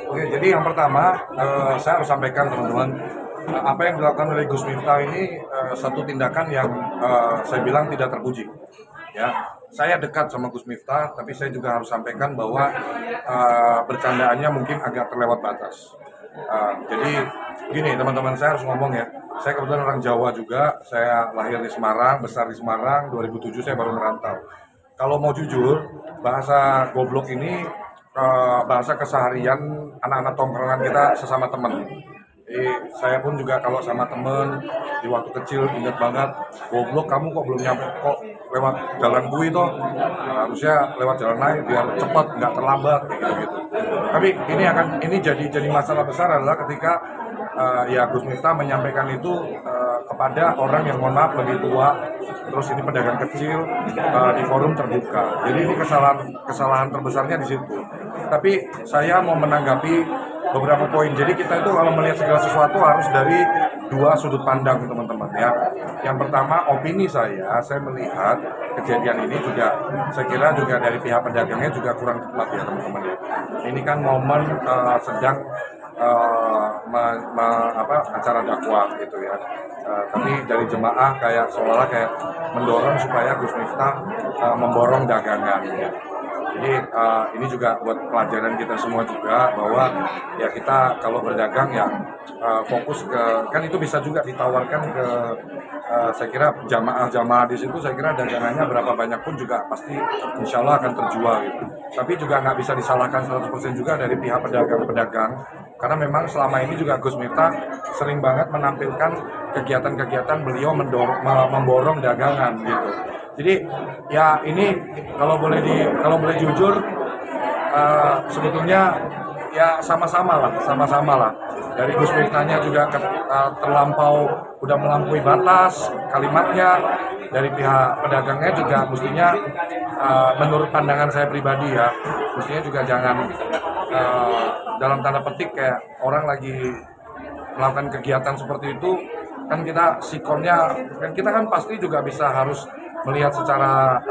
Oke, jadi yang pertama saya harus sampaikan teman-teman, apa yang dilakukan oleh Gus Miftah ini satu tindakan yang saya bilang tidak terpuji. Ya, saya dekat sama Gus Miftah, tapi saya juga harus sampaikan bahwa bercandaannya mungkin agak terlewat batas. Jadi gini teman-teman, saya harus ngomong ya. Saya kebetulan orang Jawa juga, saya lahir di Semarang, besar di Semarang, 2007 saya baru merantau. Kalau mau jujur, bahasa goblok ini bahasa keseharian anak-anak tongkrongan kita sesama teman. Jadi saya pun juga kalau sama temen di waktu kecil ingat banget, goblok kamu kok belum nyampe, kok lewat jalan bui toh. Harusnya lewat jalan lain biar cepat nggak terlambat kayak gitu-gitu. Tapi ini jadi masalah besar adalah ketika ya Gus Miftah menyampaikan itu kepada orang yang mohon maaf lebih tua, terus ini pedagang kecil di forum terbuka. Jadi ini kesalahan terbesarnya di situ. Tapi saya mau menanggapi beberapa poin. Jadi kita itu kalau melihat segala sesuatu harus dari dua sudut pandang teman-teman ya. Yang pertama opini saya melihat kejadian ini juga saya kira juga dari pihak pedagangnya juga kurang tepat ya teman-teman ya. Ini kan momen sedang acara dakwah gitu ya. Tapi dari jemaah kayak seolah-olah kayak mendorong supaya Gus Miftah memborong dagangan ya. Jadi ini juga buat pelajaran kita semua juga bahwa ya kita kalau berdagang ya fokus ke, kan itu bisa juga ditawarkan ke saya kira jamaah-jamaah di situ, saya kira dagangannya berapa banyak pun juga pasti insya Allah akan terjual gitu. Tapi juga nggak bisa disalahkan 100% juga dari pihak pedagang-pedagang karena memang selama ini juga Gus Miftah sering banget menampilkan kegiatan-kegiatan beliau memborong dagangan gitu. Jadi ya ini kalau boleh jujur sebetulnya ya sama-sama lah. Dari Gus Miftahnya juga udah melampaui batas kalimatnya, dari pihak pedagangnya juga mestinya menurut pandangan saya pribadi ya, mestinya juga jangan dalam tanda petik kayak orang lagi melakukan kegiatan seperti itu kan kita sikonnya kan kita kan pasti juga bisa harus melihat secara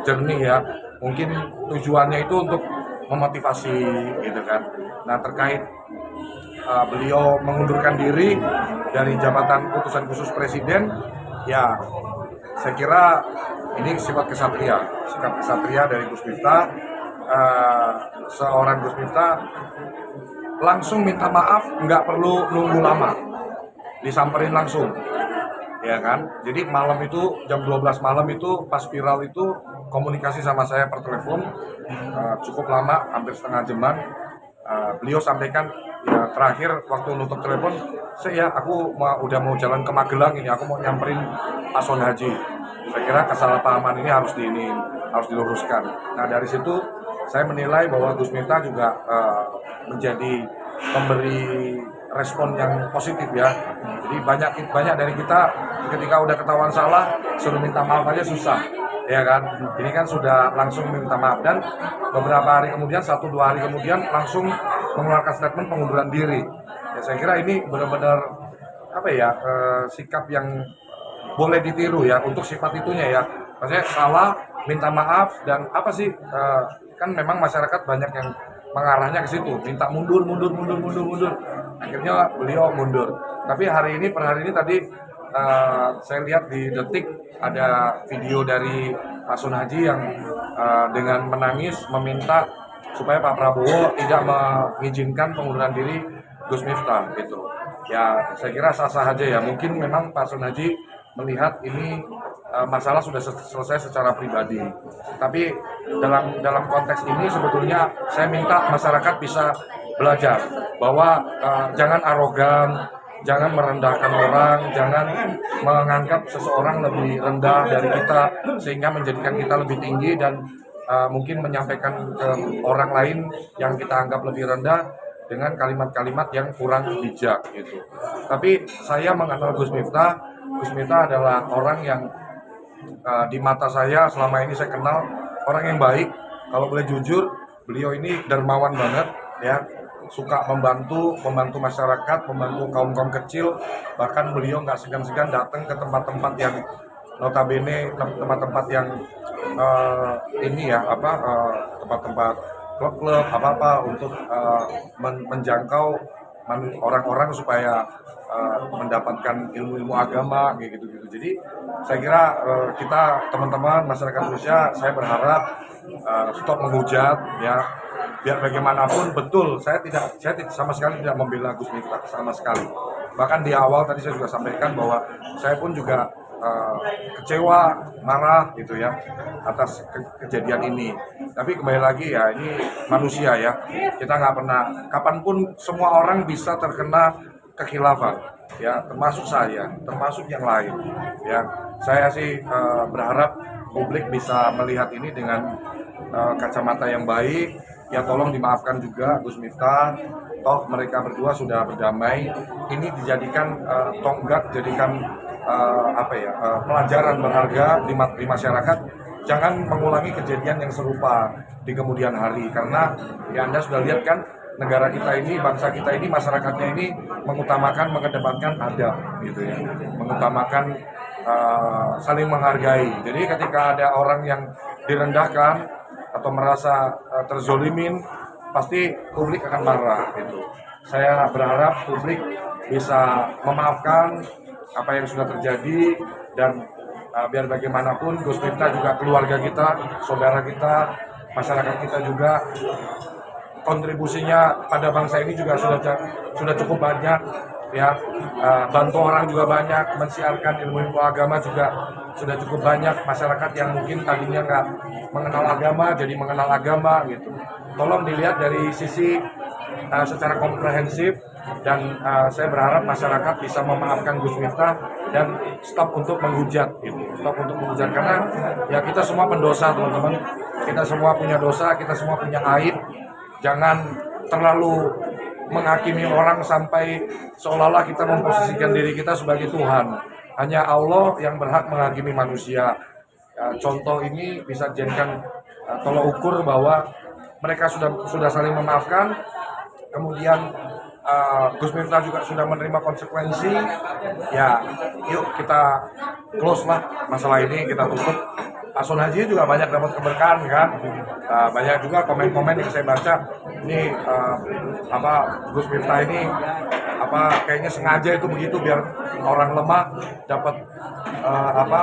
jernih ya, mungkin tujuannya itu untuk memotivasi gitu kan. Nah terkait beliau mengundurkan diri dari jabatan utusan khusus presiden ya saya kira ini sikap kesatria dari Gus Miftah. Seorang Gus Miftah langsung minta maaf, nggak perlu nunggu lama, disamperin langsung ya kan. Jadi malam itu jam 12 malam itu pas viral itu komunikasi sama saya per telepon cukup lama, hampir setengah jaman. Beliau sampaikan ya terakhir waktu nutup telepon, aku udah mau jalan ke Magelang ini, aku mau nyamperin Pak Son Haji. Saya kira kesalahpahaman ini harus diluruskan. Nah dari situ saya menilai bahwa Gus Miftah juga menjadi pemberi respon yang positif ya. Jadi banyak dari kita ketika udah ketahuan salah suruh minta maaf aja susah ya kan. Ini kan sudah langsung minta maaf dan beberapa hari kemudian 1-2 hari kemudian langsung mengeluarkan statement pengunduran diri. Ya saya kira ini benar-benar sikap yang boleh ditiru ya untuk sifat itunya ya. Maksudnya salah minta maaf dan kan memang masyarakat banyak yang mengarahnya ke situ, minta mundur. Akhirnya beliau mundur. Tapi per hari ini tadi saya lihat di Detik ada video dari Pak Son Haji yang dengan menangis meminta supaya Pak Prabowo tidak mengizinkan pengunduran diri Gus Miftah gitu. Ya saya kira sah-sah aja ya. Mungkin memang Pak Son Haji melihat ini masalah sudah selesai secara pribadi. Tapi dalam konteks ini sebetulnya saya minta masyarakat bisa belajar bahwa jangan arogan, jangan merendahkan orang, jangan menganggap seseorang lebih rendah dari kita sehingga menjadikan kita lebih tinggi dan mungkin menyampaikan ke orang lain yang kita anggap lebih rendah dengan kalimat-kalimat yang kurang bijak gitu. Tapi saya mengenal Gus Miftah adalah orang yang di mata saya selama ini saya kenal orang yang baik. Kalau boleh jujur, beliau ini dermawan banget ya, suka membantu masyarakat, membantu kaum kecil. Bahkan beliau nggak segan-segan datang ke tempat-tempat yang notabene tempat-tempat yang tempat-tempat klub-klub apa-apa untuk menjangkau orang-orang supaya mendapatkan ilmu-ilmu agama kayak gitu-gitu. Jadi saya kira kita teman-teman masyarakat Indonesia, saya berharap stop menghujat ya. Biar bagaimanapun betul saya sama sekali tidak membela Gus Miftah sama sekali. Bahkan di awal tadi saya juga sampaikan bahwa saya pun juga kecewa, marah gitu ya atas kejadian ini. Tapi kembali lagi ya, ini manusia ya. Kita nggak pernah, kapanpun semua orang bisa terkena kekhilafan ya, termasuk saya, termasuk yang lain ya. Saya sih berharap publik bisa melihat ini dengan kacamata yang baik ya. Tolong dimaafkan juga Gus Miftah, toh mereka berdua sudah berdamai. Ini dijadikan tonggak, jadikan pelajaran berharga di masyarakat. Jangan mengulangi kejadian yang serupa di kemudian hari, karena ya Anda sudah lihat kan, negara kita ini, bangsa kita ini, masyarakatnya ini mengedepankan adab gitu ya, mengutamakan saling menghargai. Jadi ketika ada orang yang direndahkan atau merasa terzolimin, pasti publik akan marah gitu. Saya berharap publik bisa memaafkan apa yang sudah terjadi, dan biar bagaimanapun Gus Miftah juga keluarga kita, saudara kita, masyarakat kita juga, kontribusinya pada bangsa ini juga sudah cukup banyak ya. Bantu orang juga banyak, mensiarkan ilmu-ilmu agama juga sudah cukup banyak. Masyarakat yang mungkin tadinya nggak mengenal agama jadi mengenal agama gitu. Tolong dilihat dari sisi secara komprehensif, dan saya berharap masyarakat bisa memaafkan Gus Miftah dan stop untuk menghujat gitu. Stop untuk menghujat, karena ya kita semua pendosa teman-teman. Kita semua punya dosa, kita semua punya aib. Jangan terlalu menghakimi orang sampai seolah-olah kita memposisikan diri kita sebagai Tuhan. Hanya Allah yang berhak menghakimi manusia. Contoh ini bisa dijadikan tolak ukur bahwa mereka sudah saling memaafkan. Kemudian Gus Miftah juga sudah menerima konsekuensi. Ya, yuk kita close lah masalah ini, kita tutup. Asun Haji juga banyak dapat keberkahan kan. Banyak juga komen-komen yang saya baca. Ini Gus Miftah ini kayaknya sengaja itu begitu biar orang lemah dapat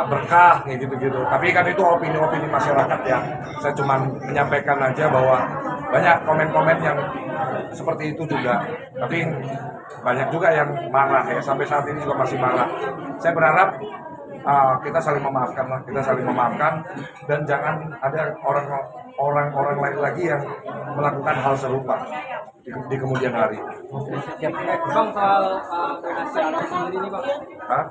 berkah kayak gitu-gitu. Tapi kan itu opini-opini masyarakat ya. Saya cuma menyampaikan aja bahwa banyak komen-komen yang seperti itu juga. Tapi banyak juga yang marah ya, sampai saat ini juga masih marah. Saya berharap kita saling memaafkan lah, kita saling memaafkan, dan jangan ada orang-orang lain lagi yang melakukan hal serupa di kemudian hari. Bang, soal donasi alat sendiri nih Bang.